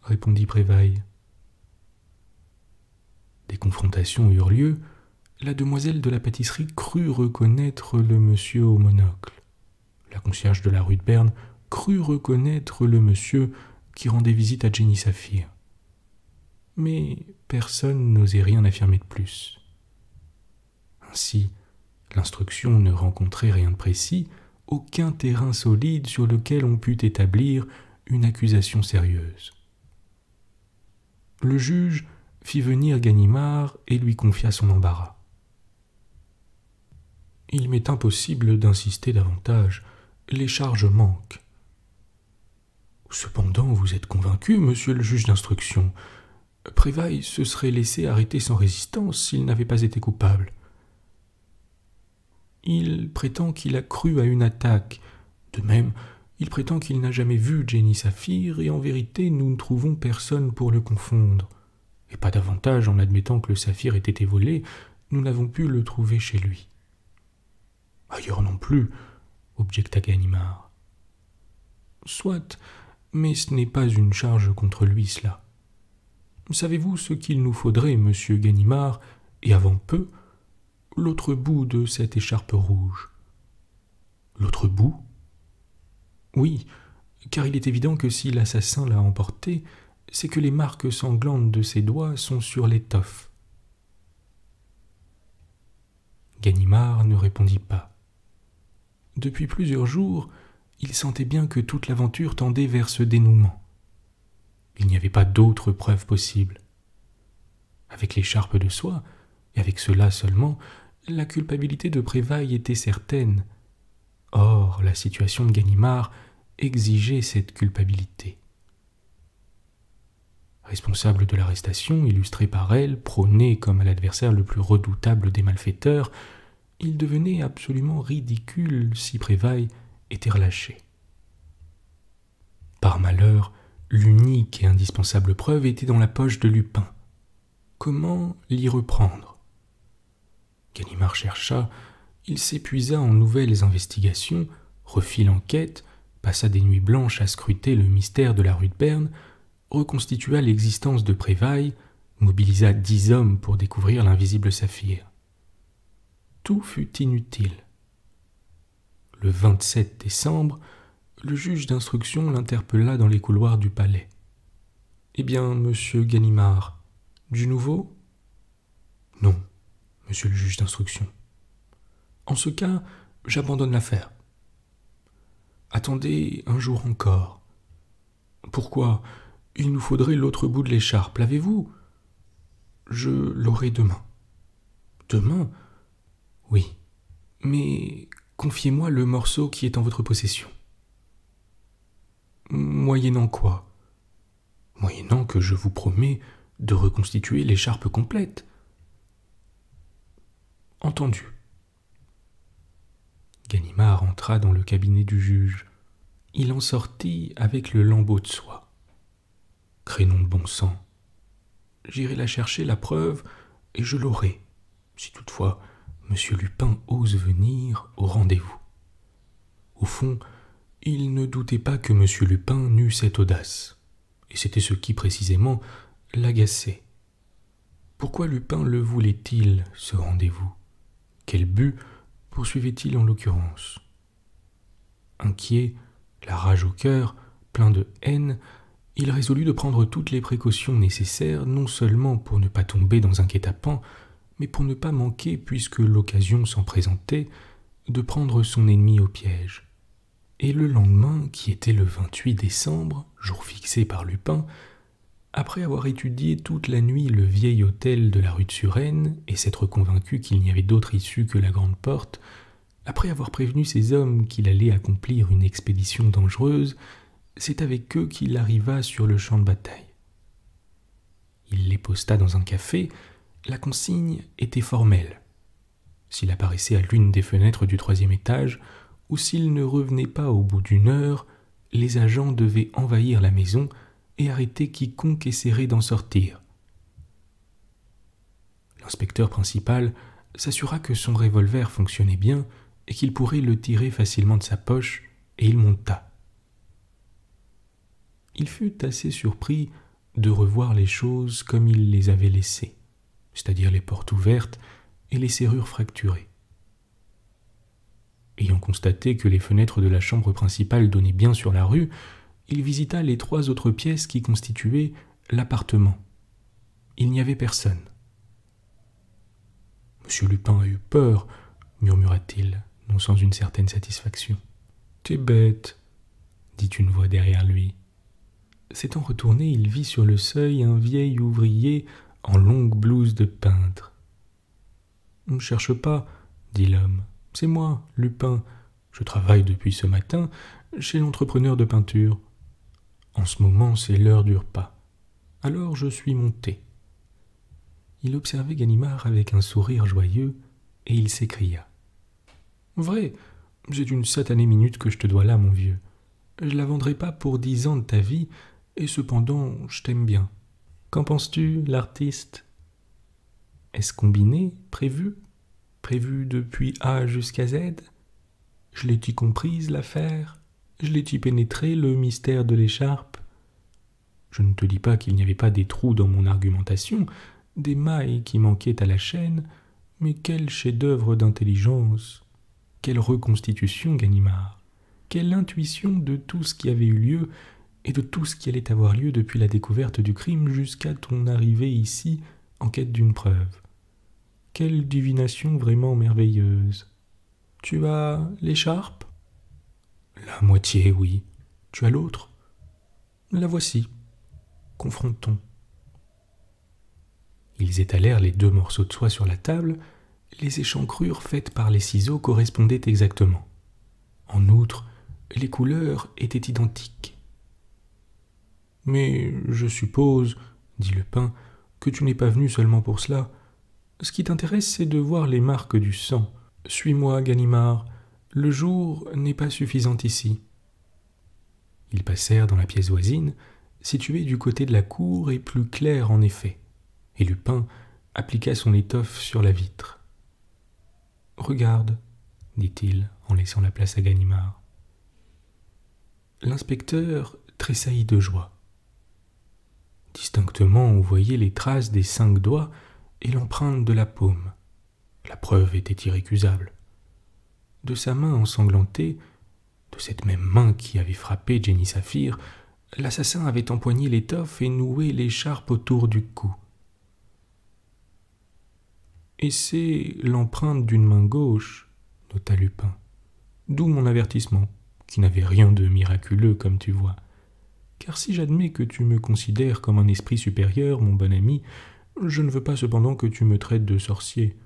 répondit Prévailles. Des confrontations eurent lieu. La demoiselle de la pâtisserie crut reconnaître le monsieur au monocle. La concierge de la rue de Berne crut reconnaître le monsieur qui rendait visite à Jenny Saphir. Mais personne n'osait rien affirmer de plus. Ainsi, l'instruction ne rencontrait rien de précis, aucun terrain solide sur lequel on pût établir une accusation sérieuse. Le juge fit venir Ganimard et lui confia son embarras. « Il m'est impossible d'insister davantage. Les charges manquent. »« Cependant, vous êtes convaincu, monsieur le juge d'instruction. Prévailles se serait laissé arrêter sans résistance s'il n'avait pas été coupable. Il prétend qu'il a cru à une attaque. De même, il prétend qu'il n'a jamais vu Jenny Saphir, et en vérité, nous ne trouvons personne pour le confondre. Et pas davantage en admettant que le saphir ait été volé, nous n'avons pu le trouver chez lui. »« Ailleurs non plus, » objecta Ganimard. « Soit, mais ce n'est pas une charge contre lui, cela. Savez-vous ce qu'il nous faudrait, monsieur Ganimard, et avant peu, l'autre bout de cette écharpe rouge. » »« L'autre bout ? » ?»« Oui, car il est évident que si l'assassin l'a emporté, c'est que les marques sanglantes de ses doigts sont sur l'étoffe. » Ganimard ne répondit pas. Depuis plusieurs jours, il sentait bien que toute l'aventure tendait vers ce dénouement. Il n'y avait pas d'autre preuve possible. Avec l'écharpe de soie, et avec cela seulement, la culpabilité de Prévailles était certaine. Or, la situation de Ganimard exigeait cette culpabilité. Responsable de l'arrestation, illustré par elle, prôné comme à l'adversaire le plus redoutable des malfaiteurs, il devenait absolument ridicule si Prévailles était relâché. Par malheur, l'unique et indispensable preuve était dans la poche de Lupin. Comment l'y reprendre ? Ganimard chercha, il s'épuisa en nouvelles investigations, refit l'enquête, passa des nuits blanches à scruter le mystère de la rue de Berne, reconstitua l'existence de Prévailles, mobilisa 10 hommes pour découvrir l'invisible saphir. Tout fut inutile. Le 27 décembre, le juge d'instruction l'interpella dans les couloirs du palais. « Eh bien, monsieur Ganimard, du nouveau ?»« Non, monsieur le juge d'instruction. »« En ce cas, j'abandonne l'affaire. »« Attendez un jour encore. »« Pourquoi ? Il nous faudrait l'autre bout de l'écharpe, l'avez-vous ? » ?»« Je l'aurai demain. »« Demain ? » ?»« Oui, mais confiez-moi le morceau qui est en votre possession. »« Moyennant quoi ? » ?»« Moyennant que je vous promets de reconstituer l'écharpe complète. »« Entendu. » Ganimard entra dans le cabinet du juge. Il en sortit avec le lambeau de soie. Crénon de bon sang. j'irai la chercher, la preuve, et je l'aurai, si toutefois M. Lupin ose venir au rendez-vous. » Au fond, il ne doutait pas que M. Lupin n'eût cette audace, et c'était ce qui, précisément, l'agaçait. Pourquoi Lupin le voulait-il, ce rendez-vous? Quel but poursuivait-il en l'occurrence? Inquiet, la rage au cœur, plein de haine, il résolut de prendre toutes les précautions nécessaires, non seulement pour ne pas tomber dans un guet-apens, mais pour ne pas manquer, puisque l'occasion s'en présentait, de prendre son ennemi au piège. Et le lendemain, qui était le 28 décembre, jour fixé par Lupin, après avoir étudié toute la nuit le vieil hôtel de la rue de Suresnes et s'être convaincu qu'il n'y avait d'autre issue que la grande porte, après avoir prévenu ses hommes qu'il allait accomplir une expédition dangereuse, c'est avec eux qu'il arriva sur le champ de bataille. Il les posta dans un café. La consigne était formelle. S'il apparaissait à l'une des fenêtres du 3e étage, ou s'il ne revenait pas au bout d'une heure, les agents devaient envahir la maison et arrêter quiconque essaierait d'en sortir. L'inspecteur principal s'assura que son revolver fonctionnait bien et qu'il pourrait le tirer facilement de sa poche, et il monta. Il fut assez surpris de revoir les choses comme il les avait laissées, c'est-à-dire les portes ouvertes et les serrures fracturées. Ayant constaté que les fenêtres de la chambre principale donnaient bien sur la rue, il visita les 3 autres pièces qui constituaient l'appartement. Il n'y avait personne. « Monsieur Lupin a eu peur, » murmura-t-il, non sans une certaine satisfaction. « T'es bête, » dit une voix derrière lui. S'étant retourné, il vit sur le seuil un vieil ouvrier en longue blouse de peintre. « Ne cherche pas, » dit l'homme. « C'est moi, Lupin. Je travaille depuis ce matin chez l'entrepreneur de peinture. En ce moment, c'est l'heure du repas. Alors je suis monté. » Il observait Ganimard avec un sourire joyeux, et il s'écria. « Vrai, c'est une satanée minute que je te dois là, mon vieux. Je la vendrai pas pour 10 ans de ta vie, et cependant, je t'aime bien. Qu'en penses-tu, l'artiste? Est-ce combiné, prévu? Prévu depuis A jusqu'à Z? Je l'ai-tu comprise, l'affaire? Je l'ai-tu pénétré, le mystère de l'écharpe? Je ne te dis pas qu'il n'y avait pas des trous dans mon argumentation, des mailles qui manquaient à la chaîne, mais quel chef-d'œuvre d'intelligence! Quelle reconstitution, Ganimard! Quelle intuition de tout ce qui avait eu lieu et de tout ce qui allait avoir lieu depuis la découverte du crime jusqu'à ton arrivée ici en quête d'une preuve! Quelle divination vraiment merveilleuse! Tu as l'écharpe? La moitié, oui. Tu as l'autre? La voici. Confrontons. Ils étalèrent les 2 morceaux de soie sur la table. Les échancrures faites par les ciseaux correspondaient exactement. En outre, les couleurs étaient identiques. « Mais je suppose, dit Lupin, que tu n'es pas venu seulement pour cela. Ce qui t'intéresse, c'est de voir les marques du sang. Suis-moi, Ganimard. Le jour n'est pas suffisant ici. » Ils passèrent dans la pièce voisine, située du côté de la cour et plus claire en effet, et Lupin appliqua son étoffe sur la vitre. « Regarde, » dit-il en laissant la place à Ganimard. L'inspecteur tressaillit de joie. Distinctement, on voyait les traces des 5 doigts et l'empreinte de la paume. La preuve était irrécusable. De sa main ensanglantée, de cette même main qui avait frappé Jenny Saphir, l'assassin avait empoigné l'étoffe et noué l'écharpe autour du cou. « Et c'est l'empreinte d'une main gauche, » nota Lupin. « D'où mon avertissement, qui n'avait rien de miraculeux, comme tu vois. Car si j'admets que tu me considères comme un esprit supérieur, mon bon ami, je ne veux pas cependant que tu me traites de sorcier. »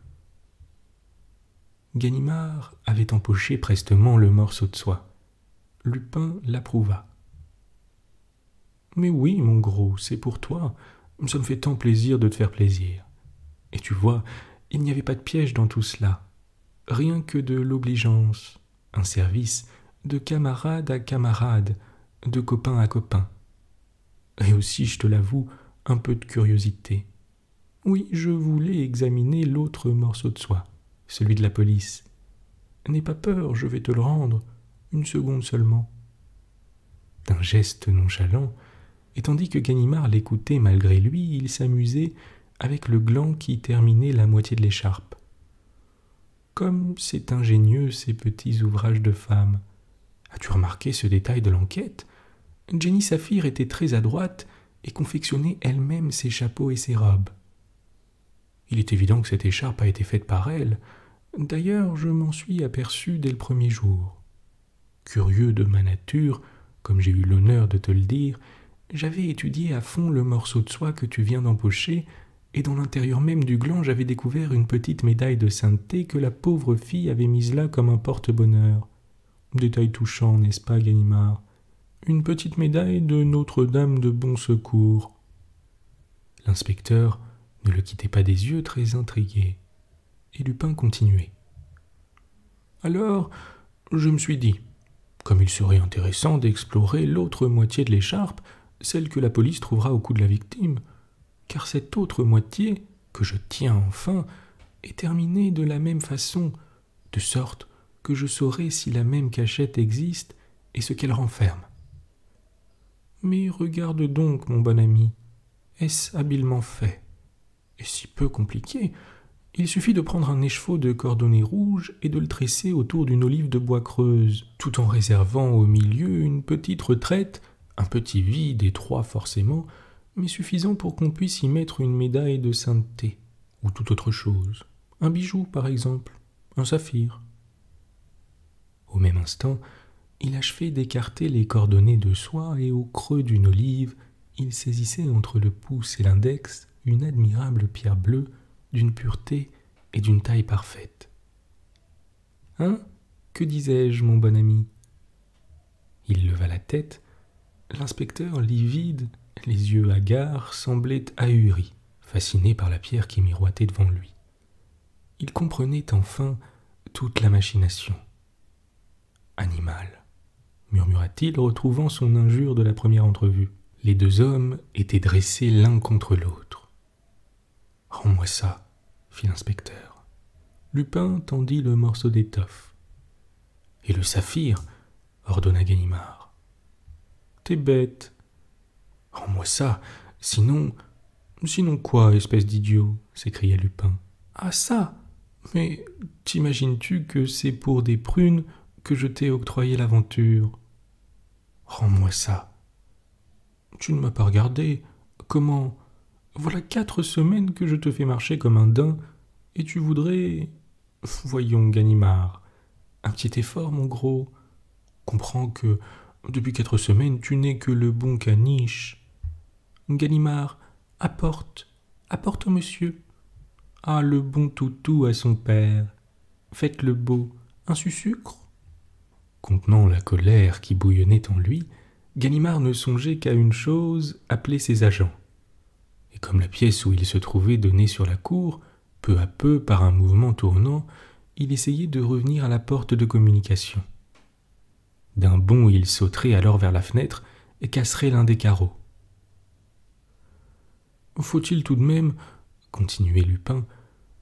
Ganimard avait empoché prestement le morceau de soie. Lupin l'approuva. « Mais oui, mon gros, c'est pour toi. Ça me fait tant plaisir de te faire plaisir. Et tu vois, il n'y avait pas de piège dans tout cela. Rien que de l'obligeance, un service, de camarade à camarade, de copain à copain. Et aussi, je te l'avoue, un peu de curiosité. Oui, je voulais examiner l'autre morceau de soie, celui de la police. N'aie pas peur, je vais te le rendre, une seconde seulement. D'un geste nonchalant, et tandis que Ganimard l'écoutait malgré lui, il s'amusait avec le gland qui terminait la moitié de l'écharpe. Comme c'est ingénieux, ces petits ouvrages de femmes. As-tu remarqué ce détail de l'enquête? Jenny Saphir était très adroite et confectionnait elle-même ses chapeaux et ses robes. Il est évident que cette écharpe a été faite par elle. D'ailleurs, je m'en suis aperçu dès le premier jour. Curieux de ma nature, comme j'ai eu l'honneur de te le dire, j'avais étudié à fond le morceau de soie que tu viens d'empocher, et dans l'intérieur même du gland j'avais découvert une petite médaille de sainteté que la pauvre fille avait mise là comme un porte-bonheur. Détail touchant, n'est-ce pas, Ganimard? Une petite médaille de Notre-Dame de Bon Secours. L'inspecteur ne le quittait pas des yeux, très intrigué. Et Lupin continuait. Alors, je me suis dit, comme il serait intéressant d'explorer l'autre moitié de l'écharpe, celle que la police trouvera au cou de la victime, car cette autre moitié, que je tiens enfin, est terminée de la même façon, de sorte que je saurai si la même cachette existe et ce qu'elle renferme. Mais regarde donc, mon bon ami, est-ce habilement fait? Et si peu compliqué? Il suffit de prendre un écheveau de cordonnet rouge et de le tresser autour d'une olive de bois creuse, tout en réservant au milieu une petite retraite, un petit vide étroit forcément, mais suffisant pour qu'on puisse y mettre une médaille de sainteté, ou toute autre chose, un bijou par exemple, un saphir. Au même instant, il achevait d'écarter les cordonnets de soie et au creux d'une olive, il saisissait entre le pouce et l'index une admirable pierre bleue d'une pureté et d'une taille parfaite. « Hein? Que disais-je, mon bon ami ?» Il leva la tête. L'inspecteur, livide, les yeux hagards, semblait ahuri, fasciné par la pierre qui miroitait devant lui. Il comprenait enfin toute la machination. « Animal !» murmura-t-il, retrouvant son injure de la première entrevue. Les deux hommes étaient dressés l'un contre l'autre. « Rends-moi ça !» fit l'inspecteur. Lupin tendit le morceau d'étoffe. « Et le saphir !» ordonna Ganimard. « T'es bête !»« Rends-moi ça, sinon... »« Sinon quoi, espèce d'idiot ?» s'écria Lupin. « Ah ça! Mais t'imagines-tu que c'est pour des prunes que je t'ai octroyé l'aventure? Rends-moi ça. » « Tu ne m'as pas regardé. Comment? Voilà 4 semaines que je te fais marcher comme un daim, et tu voudrais... Voyons, Ganimard, un petit effort, mon gros. Comprends que, depuis 4 semaines, tu n'es que le bon caniche. Ganimard, apporte au monsieur. Ah, le bon toutou à son père. Faites le beau, un sucre. » Contenant la colère qui bouillonnait en lui, Ganimard ne songeait qu'à une chose, appeler ses agents. Et comme la pièce où il se trouvait donnait sur la cour, peu à peu, par un mouvement tournant, il essayait de revenir à la porte de communication. D'un bond, il sauterait alors vers la fenêtre et casserait l'un des carreaux. « Faut-il tout de même, continuait Lupin,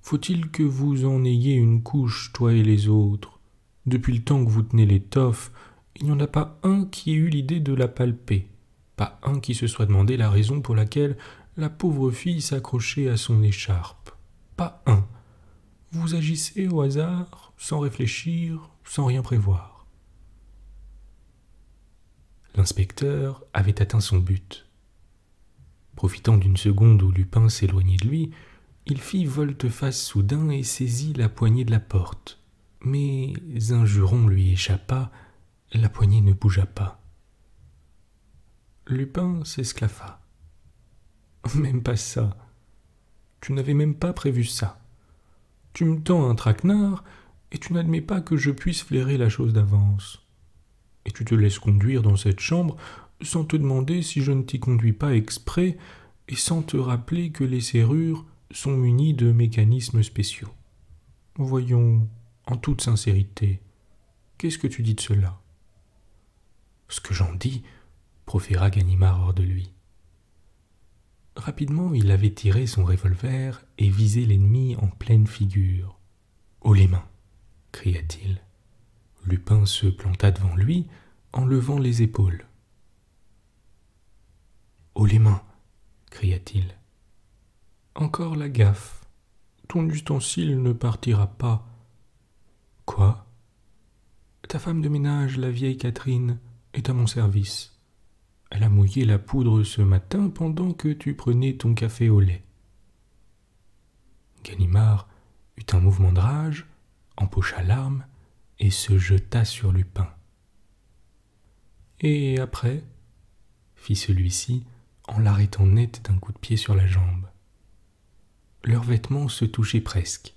faut-il que vous en ayez une couche, toi et les autres? Depuis le temps que vous tenez l'étoffe, il n'y en a pas un qui ait eu l'idée de la palper, pas un qui se soit demandé la raison pour laquelle la pauvre fille s'accrochait à son écharpe. Pas un. Vous agissez au hasard, sans réfléchir, sans rien prévoir. » L'inspecteur avait atteint son but. Profitant d'une seconde où Lupin s'éloignait de lui, il fit volte-face soudain et saisit la poignée de la porte. Mais un juron lui échappa, la poignée ne bougea pas. Lupin s'esclaffa. « Même pas ça. Tu n'avais même pas prévu ça. Tu me tends un traquenard et tu n'admets pas que je puisse flairer la chose d'avance. Et tu te laisses conduire dans cette chambre sans te demander si je ne t'y conduis pas exprès et sans te rappeler que les serrures sont munies de mécanismes spéciaux. Voyons, en toute sincérité, qu'est-ce que tu dis de cela ?» « Ce que j'en dis, proféra Ganimard hors de lui. Rapidement, il avait tiré son revolver et visé l'ennemi en pleine figure. « Haut les mains !» cria-t-il. Lupin se planta devant lui en levant les épaules. « Haut les mains !» cria-t-il. « Encore la gaffe. Ton ustensile ne partira pas. »« Quoi ? Ta femme de ménage, la vieille Catherine, est à mon service. Elle a mouillé la poudre ce matin pendant que tu prenais ton café au lait. » Ganimard eut un mouvement de rage, empocha l'arme et se jeta sur Lupin. « Et après ?» fit celui-ci en l'arrêtant net d'un coup de pied sur la jambe. Leurs vêtements se touchaient presque,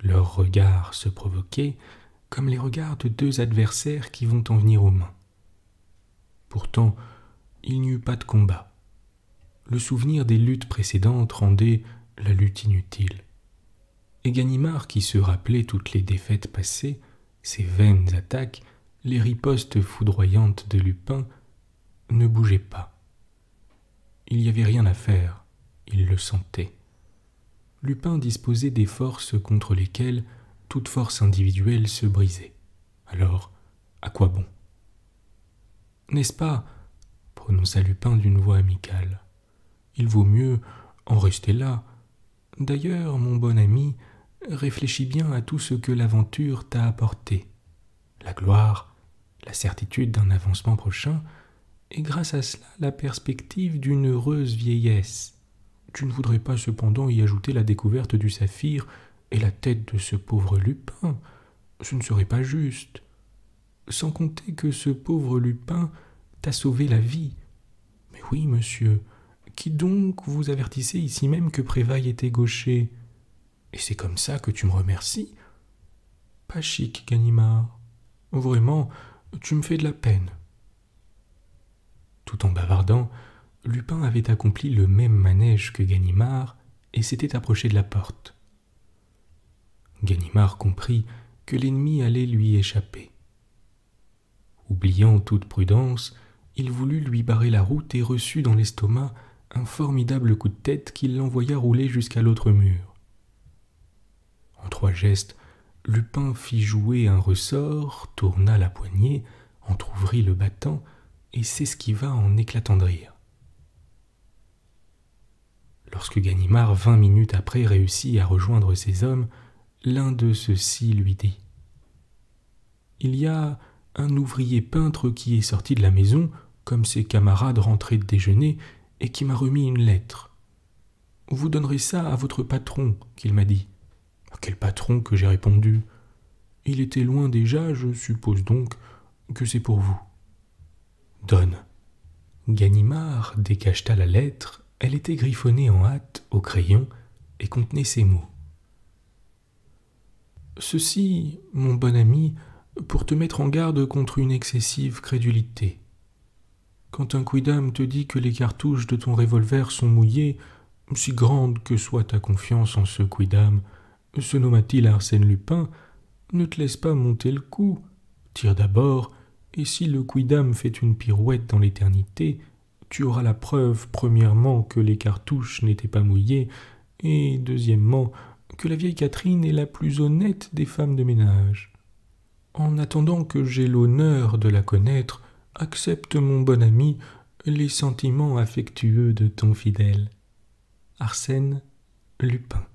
leurs regards se provoquaient comme les regards de deux adversaires qui vont en venir aux mains. Pourtant, il n'y eut pas de combat. Le souvenir des luttes précédentes rendait la lutte inutile. Et Ganimard, qui se rappelait toutes les défaites passées, ses vaines attaques, les ripostes foudroyantes de Lupin, ne bougeait pas. Il n'y avait rien à faire, il le sentait. Lupin disposait des forces contre lesquelles toute force individuelle se brisait. Alors, à quoi bon ? « N'est-ce pas ?» prononça Lupin d'une voix amicale. « Il vaut mieux en rester là. D'ailleurs, mon bon ami, réfléchis bien à tout ce que l'aventure t'a apporté. La gloire, la certitude d'un avancement prochain, et grâce à cela la perspective d'une heureuse vieillesse. Tu ne voudrais pas cependant y ajouter la découverte du saphir et la tête de ce pauvre Lupin. Ce ne serait pas juste. Sans compter que ce pauvre Lupin t'a sauvé la vie. Mais oui, monsieur, qui donc vous avertissait ici même que Prévailles était gaucher? Et c'est comme ça que tu me remercies? Pas chic, Ganimard. Vraiment, tu me fais de la peine. » Tout en bavardant, Lupin avait accompli le même manège que Ganimard et s'était approché de la porte. Ganimard comprit que l'ennemi allait lui échapper. Oubliant toute prudence, il voulut lui barrer la route et reçut dans l'estomac un formidable coup de tête qui l'envoya rouler jusqu'à l'autre mur. En 3 gestes, Lupin fit jouer un ressort, tourna la poignée, entr'ouvrit le battant et s'esquiva en éclatant de rire. Lorsque Ganimard, 20 minutes après, réussit à rejoindre ses hommes, l'un de ceux-ci lui dit « Il y a un ouvrier peintre qui est sorti de la maison, comme ses camarades rentraient de déjeuner, et qui m'a remis une lettre. Vous donnerez ça à votre patron, qu'il m'a dit. » « Quel patron ?» que j'ai répondu. « Il était loin déjà, je suppose donc que c'est pour vous. »« Donne. » Ganimard décacheta la lettre. Elle était griffonnée en hâte au crayon et contenait ces mots. « Ceci, mon bon ami, pour te mettre en garde contre une excessive crédulité. Quand un quidam te dit que les cartouches de ton revolver sont mouillées, si grande que soit ta confiance en ce quidam, se nomma-t-il Arsène Lupin, ne te laisse pas monter le coup. Tire d'abord, et si le quidam fait une pirouette dans l'éternité, tu auras la preuve, premièrement, que les cartouches n'étaient pas mouillées, et deuxièmement, que la vieille Catherine est la plus honnête des femmes de ménage. En attendant que j'aie l'honneur de la connaître, accepte, mon bon ami, les sentiments affectueux de ton fidèle. Arsène Lupin.